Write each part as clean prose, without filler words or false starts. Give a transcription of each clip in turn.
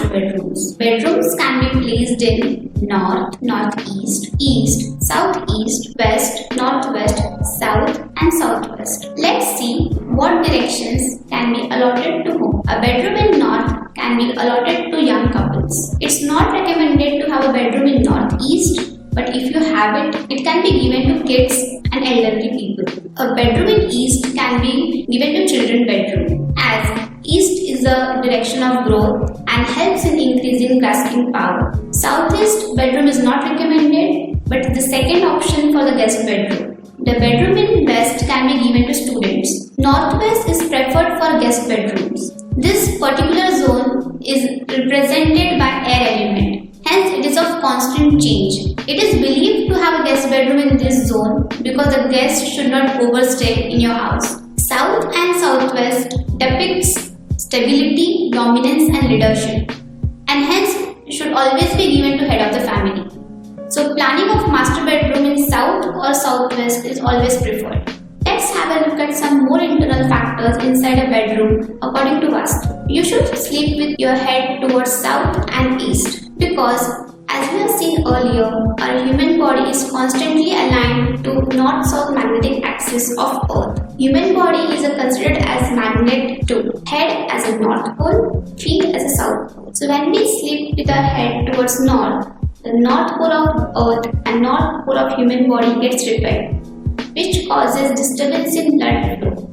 bedrooms. Bedrooms can be placed in north, northeast, east, southeast, west, northwest, south and southwest. Let's see what directions can be allotted to whom. A bedroom in north can be allotted to young couples. It's not recommended to have a bedroom in northeast, but if you have it, it can be given to kids and elderly people. A bedroom in east can be given to children bedroom, as east is the direction of growth and helps in increasing grasping power. Southeast bedroom is not recommended, but the second option for the guest bedroom. The bedroom in west can be given to students. Northwest is preferred for guest bedrooms. This particular zone is represented by air element. Hence, it is of constant change. It is believed to have a guest bedroom in this zone because the guest should not overstay in your house. South and southwest depicts stability, dominance and leadership, and hence should always be given to head of the family. So planning of master bedroom in south or southwest is always preferred. Let's have a look at some more internal factors inside a bedroom according to Vastu. You should sleep with your head towards south and east because, as we have seen earlier, our human body is constantly aligned to north-south magnetic axis of Earth. Human body is considered as magnet to head as a north pole, feet as a south pole. So when we sleep with our head towards north, the north pole of Earth and north pole of human body gets repelled, which causes disturbance in blood flow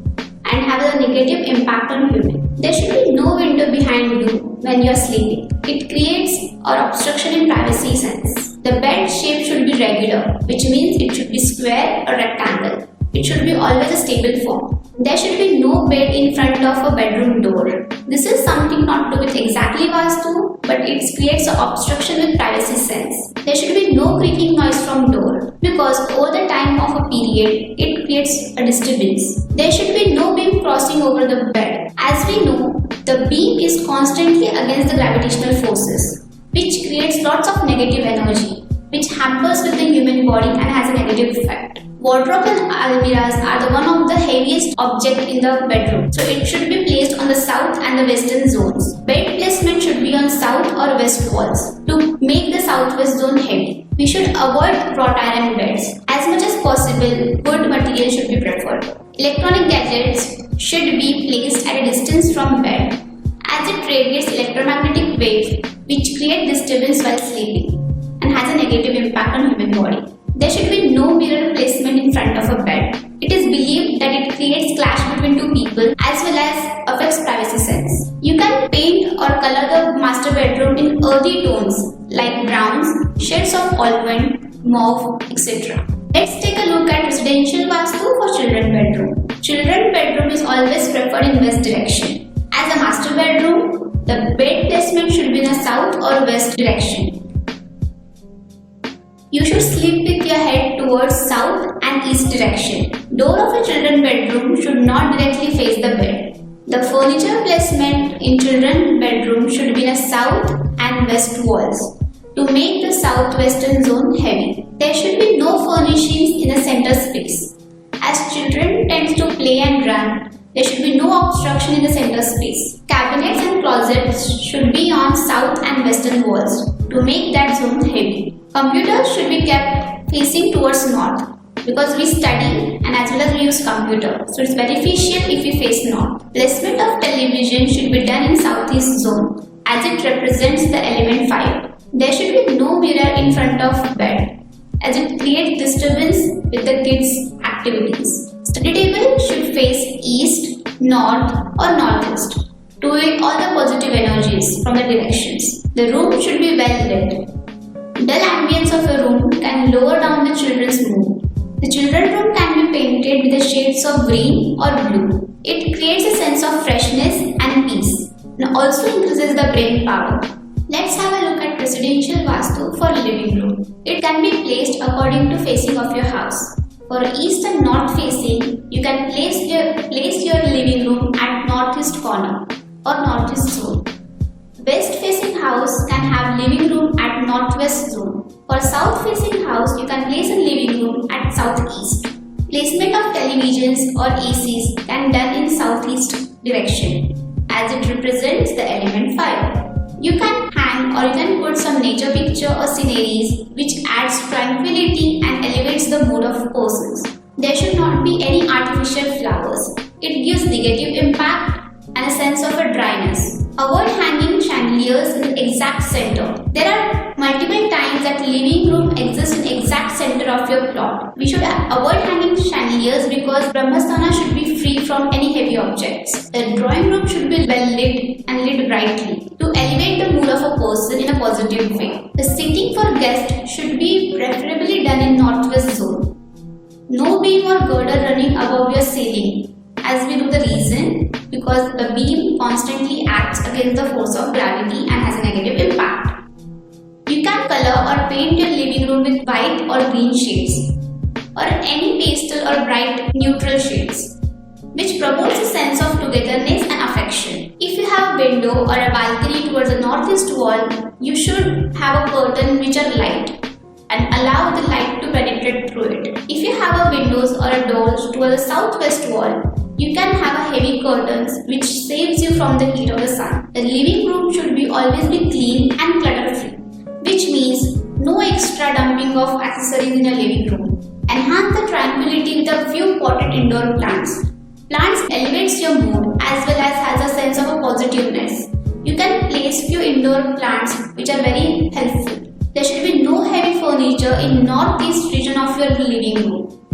and has a negative impact on human. There should be no window behind you when you are sleeping. It creates or obstruction in privacy sense. The bed shape should be regular, which means it should be square or rectangle. It should be always a stable form. There should be no bed in front of a bedroom door. This is something not to do with exactly Vastu, but it creates an obstruction with privacy sense. There should be no creaking noise from door because over the time of a period, it creates a disturbance. There should be no beam crossing over the bed. As we know, the beam is constantly against the gravitational forces, which creates lots of negative energy, which hampers with the human body and has a negative effect. Wardrobe and almirahs are the one of the heaviest object in the bedroom, so it should be placed on the south and the western zones. Bed placement should be on south or west walls to make the southwest zone heavy. We should avoid wrought iron beds. As much as possible, wood material should be preferred. Electronic gadgets should be placed at a distance from bed as it radiates electromagnetic waves which create disturbance while sleeping and has a negative impact on human body. There should be no mirror placement in front of a bed. It is believed that it creates clash between two people as well as affects privacy sense. You can paint or color the master bedroom in earthy tones like browns, shades of almond, mauve, etc. Let's take a look at residential Vastu for children bedroom. Children bedroom is always preferred in west direction. As a master bedroom, the bed placement should be in a south or west direction. You should sleep with your head towards south and east direction. Door of a children bedroom should not directly face the bed. The furniture placement in children bedroom should be in a south and west walls to make the southwestern zone heavy. There should be no furnishings in the center space. As children tend to play and run, there should be no obstruction in the center space. Cabinets and closets should be on south and western walls to make that zone heavy. Computers should be kept facing towards north because we study and as well as we use computer. So it's beneficial if we face north. Placement of television should be done in southeast zone as it represents the element fire. There should be no mirror in front of bed as it creates disturbance with the kids' activities. Study table should face east, north or northeast to take all the positive energies from the directions. The room should be well lit. Dull ambience of a room can lower down the children's mood. The children's room can be painted with the shades of green or blue. It creates a sense of freshness and peace and also increases the brain power. Let's have a look at residential Vastu for living room. It can be placed according to facing of your house. For east and north facing, you can place your living room at northeast corner or northeast zone. West facing house can have living room at northwest zone. For south facing house, you can place a living room at southeast. Placement of televisions or ACs can be done in southeast direction as it represents the element fire. You can sceneries which adds tranquility and elevates the mood of persons. There should not be any artificial flowers. It gives negative impact and a sense of a dryness. Avoid hanging chandeliers in the exact center. There are multiple times that living room exists in the exact center of your plot. We should avoid hanging chandeliers because Brahmasthana should be free from any heavy objects. The drawing room should be well lit and lit brightly to elevate the mood of a person in a positive way. The seating for guests should be preferably done in northwest zone. No beam or girder running above your ceiling, as we know the reason, because the beam constantly acts against the force of gravity and has a negative impact. You can color or paint your living room with white or green shades or any pastel or bright neutral shades, which promotes a sense of togetherness and affection. If you have a window or a balcony towards the northeast wall, you should have a curtain which are light and allow the light to penetrate through it. If you have a windows or a doors towards the southwest wall, you can have a heavy curtains which saves you from the heat of the sun. The living room should always be clean and clutter-free, which means no extra dumping of accessories in your living room. Enhance the tranquility with a few potted indoor plants. Plants elevates your mood as well as has a sense of a positiveness. You can place few indoor plants which are very helpful. There should be no heavy furniture in northeast region of your living room.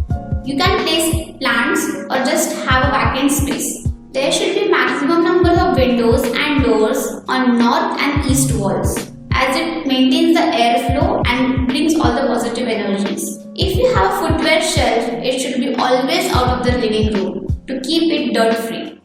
You can place plants or just have a vacant space. There should be maximum number of windows and doors on north and east walls, as it maintains the airflow and brings all the positive energies. If you have a footwear shelf, it should be always out of the living room to keep it dirt free.